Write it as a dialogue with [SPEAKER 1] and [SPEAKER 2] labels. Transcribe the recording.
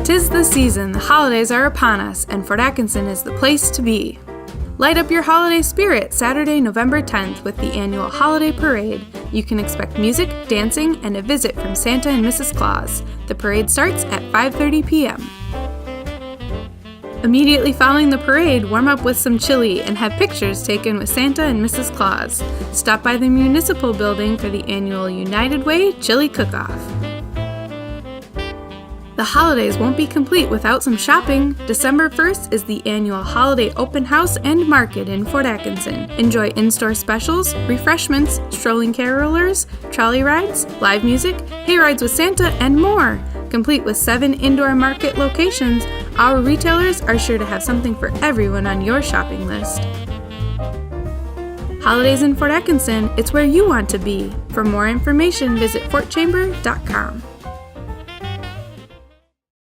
[SPEAKER 1] 'Tis the season, the holidays are upon us, and Fort Atkinson is the place to be. Light up your holiday spirit Saturday, November 10th with the annual Holiday Parade. You can expect music, dancing, and a visit from Santa and Mrs. Claus. The parade starts at 5:30 p.m. Immediately following the parade, warm up with some chili and have pictures taken with Santa and Mrs. Claus. Stop by the municipal building for the annual United Way Chili Cook-Off. The holidays won't be complete without some shopping. December 1st is the annual Holiday Open House and Market in Fort Atkinson. Enjoy in-store specials, refreshments, strolling carolers, trolley rides, live music, hay rides with Santa, and more. Complete with 7 indoor market locations, our retailers are sure to have something for everyone on your shopping list. Holidays in Fort Atkinson, it's where you want to be. For more information, visit fortchamber.com.